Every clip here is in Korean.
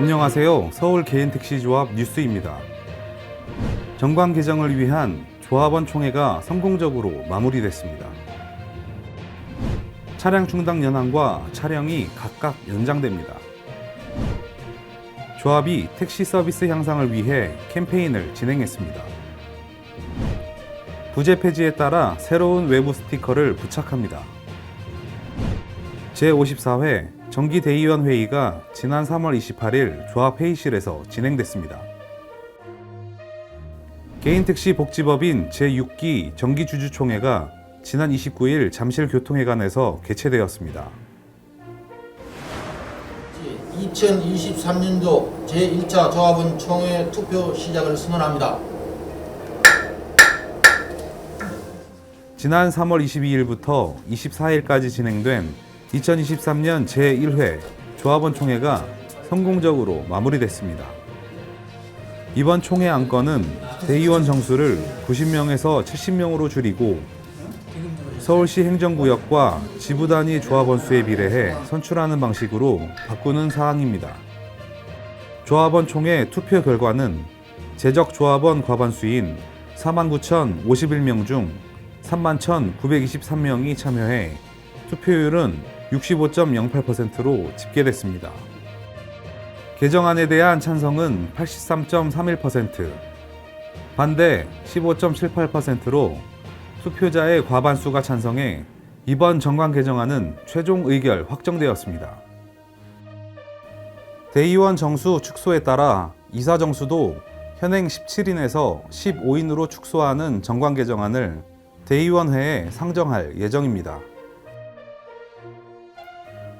안녕하세요. 서울 개인택시조합 뉴스입니다. 정관 개정을 위한 조합원 총회가 성공적으로 마무리됐습니다. 차량 충당 연한과 차량이 각각 연장됩니다. 조합이 택시 서비스 향상을 위해 캠페인을 진행했습니다. 부재 폐지에 따라 새로운 외부 스티커를 부착합니다. 제54회 정기대의원 회의가 지난 3월 28일 조합 회의실에서 진행됐습니다. 개인택시 복지법인 제6기 정기주주총회가 지난 29일 잠실교통회관에서 개최되었습니다. 2023년도 제1차 조합원 총회 투표 시작을 선언합니다. 지난 3월 22일부터 24일까지 진행된 2023년 제1회 조합원 총회가 성공적으로 마무리됐습니다. 이번 총회 안건은 대의원 정수를 90명에서 70명으로 줄이고 서울시 행정구역과 지부 단위 조합원 수에 비례해 선출하는 방식으로 바꾸는 사항입니다. 조합원 총회 투표 결과는 재적 조합원 과반수인 49,051명 중 31,923명이 참여해 투표율은 65.08%로 집계됐습니다. 개정안에 대한 찬성은 83.31%, 반대 15.78%로 투표자의 과반수가 찬성해 이번 정관 개정안은 최종 의결 확정되었습니다. 대의원 정수 축소에 따라 이사 정수도 현행 17인에서 15인으로 축소하는 정관 개정안을 대의원회에 상정할 예정입니다.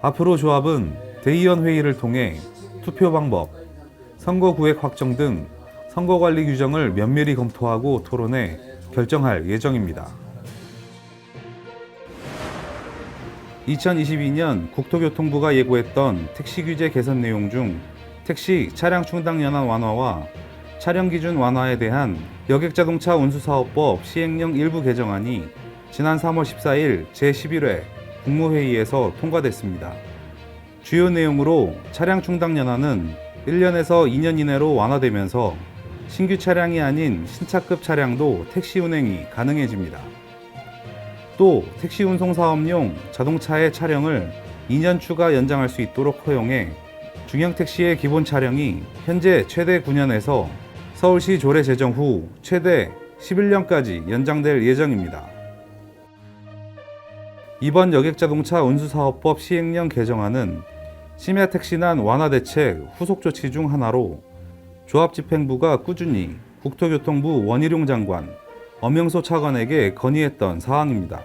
앞으로 조합은 대의원 회의를 통해 투표 방법, 선거구획 확정 등 선거관리 규정을 면밀히 검토하고 토론해 결정할 예정입니다. 2022년 국토교통부가 예고했던 택시 규제 개선 내용 중 택시 차량 충당 연한 완화와 차량 기준 완화에 대한 여객자동차 운수사업법 시행령 일부 개정안이 지난 3월 14일 제11회 국무회의에서 통과됐습니다. 주요 내용으로 차량 충당 연한은 1년에서 2년 이내로 완화되면서 신규 차량이 아닌 신차급 차량도 택시 운행이 가능해집니다. 또 택시 운송 사업용 자동차의 차량을 2년 추가 연장할 수 있도록 허용해 중형 택시의 기본 차량이 현재 최대 9년에서 서울시 조례 제정 후 최대 11년까지 연장될 예정입니다. 이번 여객자동차 운수사업법 시행령 개정안은 심야택시난 완화대책 후속 조치 중 하나로 조합집행부가 꾸준히 국토교통부 원희룡 장관, 엄영소 차관에게 건의했던 사항입니다.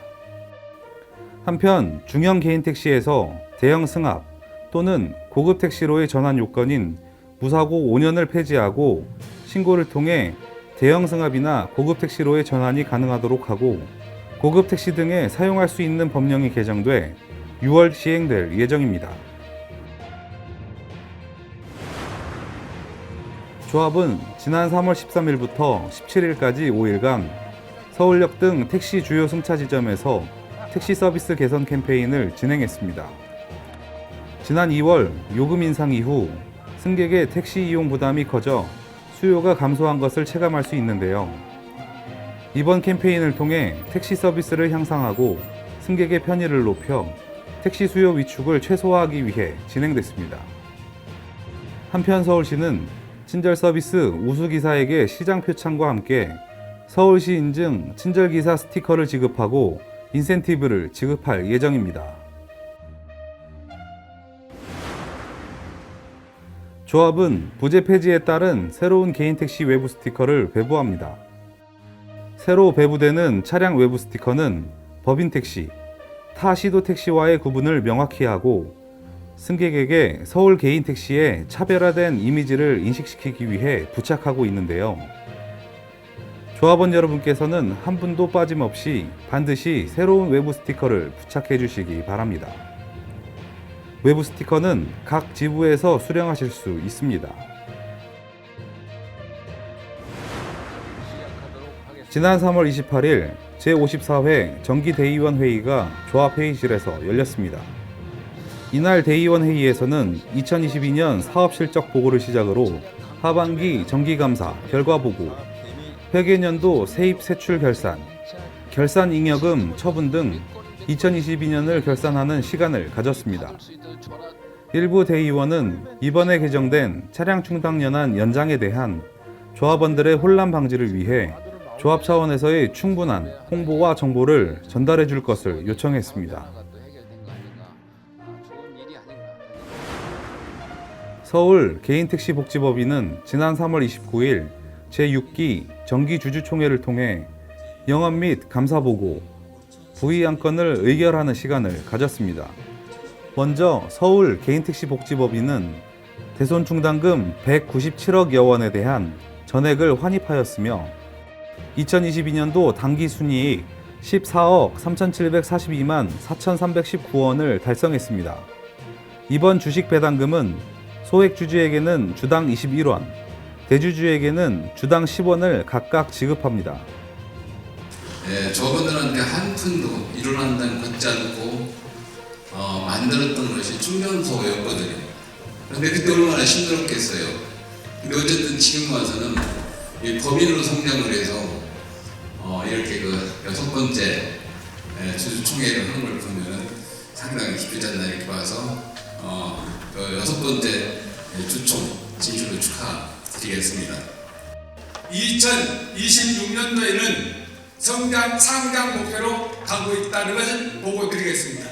한편 중형 개인택시에서 대형 승합 또는 고급 택시로의 전환 요건인 무사고 5년을 폐지하고 신고를 통해 대형 승합이나 고급 택시로의 전환이 가능하도록 하고 고급 택시 등에 사용할 수 있는 법령이 개정돼 6월 시행될 예정입니다. 조합은 지난 3월 13일부터 17일까지 5일간 서울역 등 택시 주요 승차 지점에서 택시 서비스 개선 캠페인을 진행했습니다. 지난 2월 요금 인상 이후 승객의 택시 이용 부담이 커져 수요가 감소한 것을 체감할 수 있는데요. 이번 캠페인을 통해 택시 서비스를 향상하고 승객의 편의를 높여 택시 수요 위축을 최소화하기 위해 진행됐습니다. 한편 서울시는 친절 서비스 우수기사에게 시장 표창과 함께 서울시 인증 친절기사 스티커를 지급하고 인센티브를 지급할 예정입니다. 조합은 부재 폐지에 따른 새로운 개인택시 외부 스티커를 배부합니다. 새로 배부되는 차량 외부 스티커는 법인택시, 타 시도 택시와의 구분을 명확히 하고 승객에게 서울 개인택시의 차별화된 이미지를 인식시키기 위해 부착하고 있는데요. 조합원 여러분께서는 한 분도 빠짐없이 반드시 새로운 외부 스티커를 부착해 주시기 바랍니다. 외부 스티커는 각 지부에서 수령하실 수 있습니다. 지난 3월 28일 제54회 정기대의원 회의가 조합회의실에서 열렸습니다. 이날 대의원 회의에서는 2022년 사업 실적 보고를 시작으로 하반기 정기감사 결과 보고, 회계년도 세입 세출 결산, 결산 잉여금 처분 등 2022년을 결산하는 시간을 가졌습니다. 일부 대의원은 이번에 개정된 차량 충당연한 연장에 대한 조합원들의 혼란 방지를 위해 조합 차원에서의 충분한 홍보와 정보를 전달해 줄 것을 요청했습니다. 서울 개인택시복지법인은 지난 3월 29일 제6기 정기주주총회를 통해 영업 및 감사보고, 부의 안건을 의결하는 시간을 가졌습니다. 먼저 서울 개인택시복지법인은 대손충당금 197억여 원에 대한 전액을 환입하였으며 2022년도 당기순이익 14억 3,742만 4,319원을 달성했습니다. 이번 주식 배당금은 소액주주에게는 주당 21원, 대주주에게는 주당 10원을 각각 지급합니다. 저분들한테 한 푼도 일어난다는 걷지 않고 만들었던 것이 충전소였거든요. 그런데 그때 얼마나 힘들었겠어요. 근데 어쨌든 지금 와서는 이 법인으로 성장을 해서 이렇게 그 6번째 주주총회를 하는 걸 보면은 상당히 기쁘지 않나 이렇게 봐서 그 6번째 주총 진출을 축하드리겠습니다. 2026년도에는 상장 목표로 가고 있다는 것을 보고 드리겠습니다.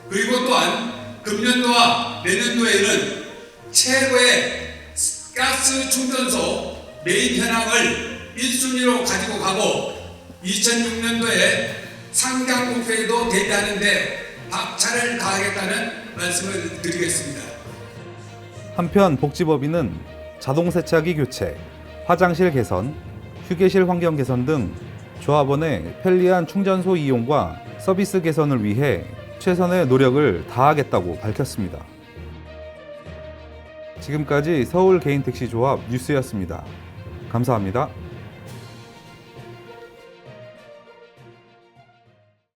그리고 또한 금년도와 내년도에는 최고의 가스 충전소 메인 현황을 1순위로 가지고 가고 2006년도에 상장 목표에도 대비하는 데 박차를 다하겠다는 말씀을 드리겠습니다. 한편 복지법인은 자동세차기 교체, 화장실 개선, 휴게실 환경 개선 등 조합원의 편리한 충전소 이용과 서비스 개선을 위해 최선의 노력을 다하겠다고 밝혔습니다. 지금까지 서울 개인택시조합 뉴스였습니다. 감사합니다.